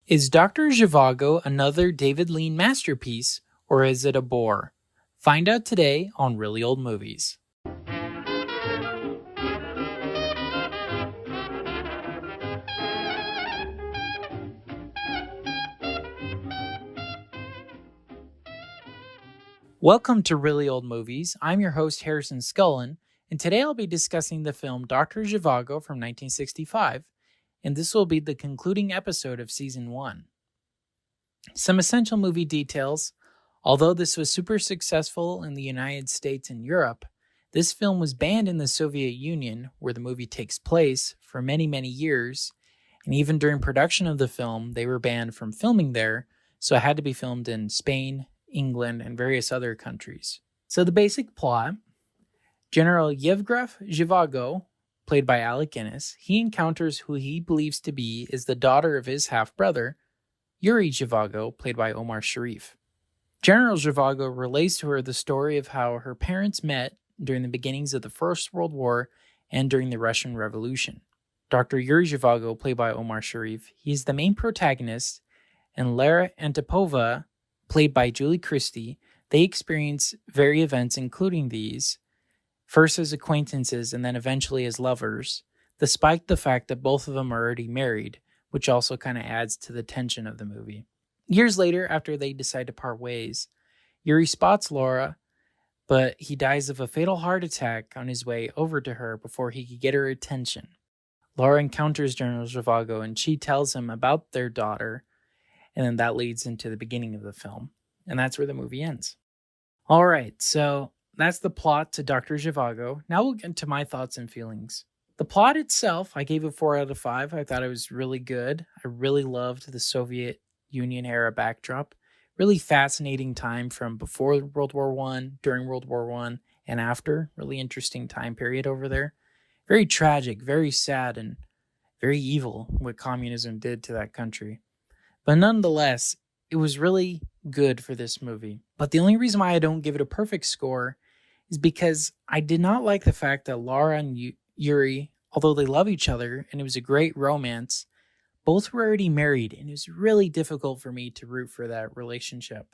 Is Dr. Zhivago another David Lean masterpiece, or is it a bore? Find out today on Really Old Movies. Welcome to Really Old Movies. I'm your host, Harrison Scullin, and today I'll be discussing the film Dr. Zhivago from 1965, and this will be the concluding episode of Season 1. Some essential movie details. Although this was super successful in the United States and Europe, this film was banned in the Soviet Union, where the movie takes place, for many, many years, and even during production of the film, they were banned from filming there, so it had to be filmed in Spain, England, and various other countries. So the basic plot: General Yevgraf Zhivago, played by Alec Guinness, he encounters who he believes to be is the daughter of his half-brother, Yuri Zhivago, played by Omar Sharif. General Zhivago relays to her the story of how her parents met during the beginnings of the First World War and during the Russian Revolution. Dr. Yuri Zhivago, played by Omar Sharif, he is the main protagonist, and Lara Antipova, played by Julie Christie, they experience various events including these, first as acquaintances and then eventually as lovers, despite the fact that both of them are already married, which also kind of adds to the tension of the movie. Years later, after they decide to part ways, Yuri spots Laura, but he dies of a fatal heart attack on his way over to her before he could get her attention. Laura encounters General Zhivago and she tells him about their daughter, and then that leads into the beginning of the film, and that's where the movie ends. All right, so that's the plot to Dr. Zhivago. Now we'll get into my thoughts and feelings. The plot itself, I gave it 4 out of 5. I thought it was really good. I really loved the Soviet Union era backdrop. Really fascinating time from before World War I, during World War I, and after. Really interesting time period over there. Very tragic, very sad, and very evil what communism did to that country. But nonetheless, it was really good for this movie. But the only reason why I don't give it a perfect score is because I did not like the fact that Laura and Yuri, although they love each other and it was a great romance, both were already married, and it was really difficult for me to root for that relationship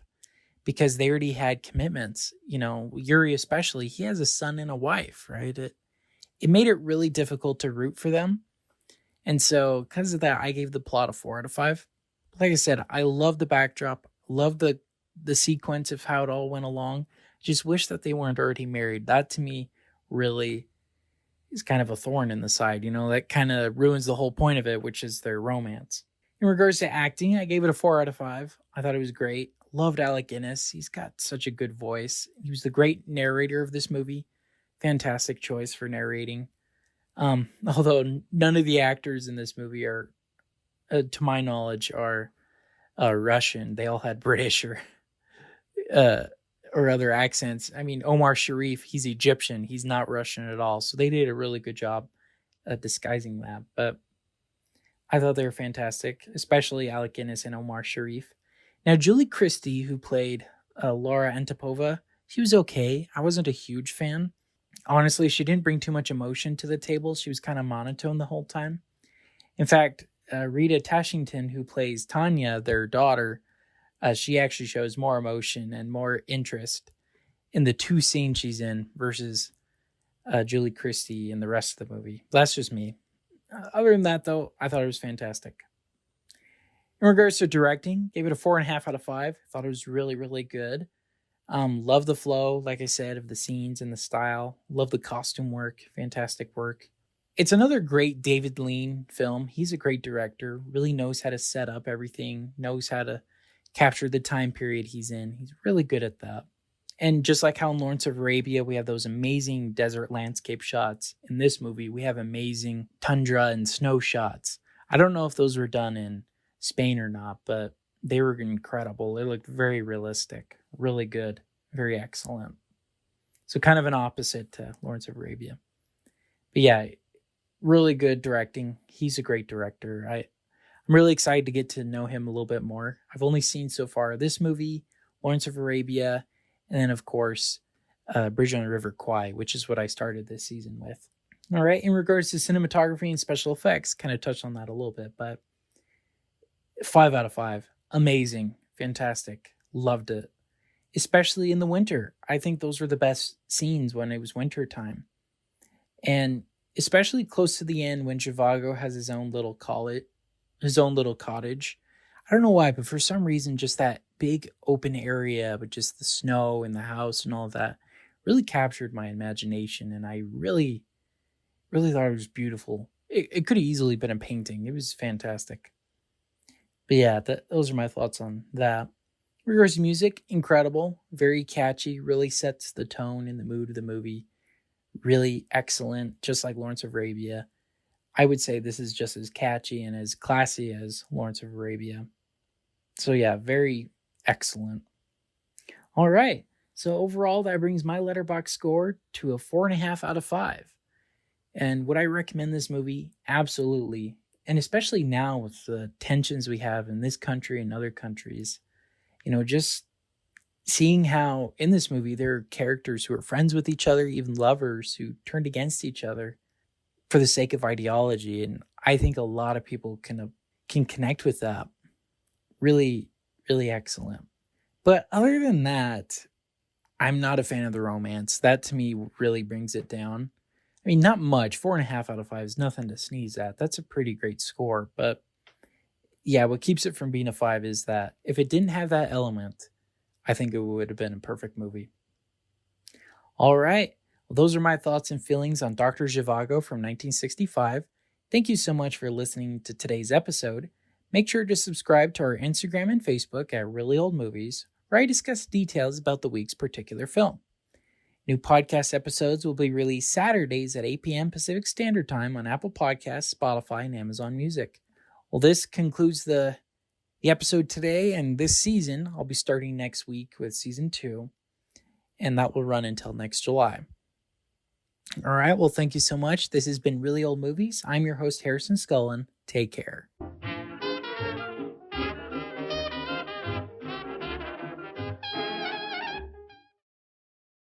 because they already had commitments. You know, Yuri especially, he has a son and a wife, right? It made it really difficult to root for them. And so because of that, I gave the plot a 4 out of 5. Like I said, I love the backdrop, love the sequence of how it all went along. Just wish that they weren't already married. That to me really is kind of a thorn in the side, you know, that kind of ruins the whole point of it, which is their romance. In regards to acting, I gave it a 4 out of 5. I thought it was great. Loved Alec Guinness. He's got such a good voice. He was the great narrator of this movie. Fantastic choice for narrating. Although none of the actors in this movie are, to my knowledge, are Russian. They all had British or other accents. I mean, Omar Sharif, he's Egyptian. He's not Russian at all. So they did a really good job at disguising that. But I thought they were fantastic, especially Alec Guinness and Omar Sharif. Now, Julie Christie, who played Laura Antipova, she was okay. I wasn't a huge fan. Honestly, she didn't bring too much emotion to the table. She was kind of monotone the whole time. In fact, Rita Tashington, who plays Tanya, their daughter, she actually shows more emotion and more interest in the 2 scenes she's in versus Julie Christie in the rest of the movie. That's just me. Other than that, though, I thought it was fantastic. In regards to directing, gave it a 4.5 out of 5. Thought it was really, really good. Love the flow, like I said, of the scenes and the style. Love the costume work. Fantastic work. It's another great David Lean film. He's a great director. Really knows how to set up everything. Knows how to capture the time period he's in. He's really good at that. And just like how in Lawrence of Arabia, we have those amazing desert landscape shots. In this movie, we have amazing tundra and snow shots. I don't know if those were done in Spain or not, but they were incredible. They looked very realistic, really good, very excellent. So kind of an opposite to Lawrence of Arabia. But yeah, really good directing. He's a great director. I'm really excited to get to know him a little bit more. I've only seen so far this movie, Lawrence of Arabia, and then, of course, Bridge on the River Kwai, which is what I started this season with. All right, in regards to cinematography and special effects, kind of touched on that a little bit, but 5 out of 5. Amazing. Fantastic. Loved it. Especially in the winter. I think those were the best scenes when it was winter time. And especially close to the end when Zhivago has his own little cottage. I don't know why, but for some reason, just that big open area with just the snow and the house and all of that really captured my imagination. And I really, really thought it was beautiful. It could have easily been a painting. It was fantastic. But yeah, those are my thoughts on that. Regards to music, incredible, very catchy, really sets the tone and the mood of the movie. Really excellent, just like Lawrence of Arabia. I would say this is just as catchy and as classy as Lawrence of Arabia. So yeah, very excellent. All right. So overall, that brings my letterbox score to a 4.5 out of 5. And would I recommend this movie? Absolutely. And especially now with the tensions we have in this country and other countries, just seeing how in this movie there are characters who are friends with each other, even lovers who turned against each other for the sake of ideology. And I think a lot of people can connect with that. Really, really excellent. But other than that, I'm not a fan of the romance. That to me really brings it down. I mean, not much. 4.5 out of 5 is nothing to sneeze at. That's a pretty great score. But yeah, what keeps it from being a 5 is that if it didn't have that element, I think it would have been a perfect movie. All right. Well, those are my thoughts and feelings on Dr. Zhivago from 1965. Thank you so much for listening to today's episode. Make sure to subscribe to our Instagram and Facebook at Really Old Movies, where I discuss details about the week's particular film. New podcast episodes will be released Saturdays at 8 p.m. Pacific Standard Time on Apple Podcasts, Spotify, and Amazon Music. Well, this concludes the episode today and this season. I'll be starting next week with season 2, and that will run until next July. All right, well, thank you so much. This has been Really Old Movies. I'm your host, Harrison Scullin. Take care.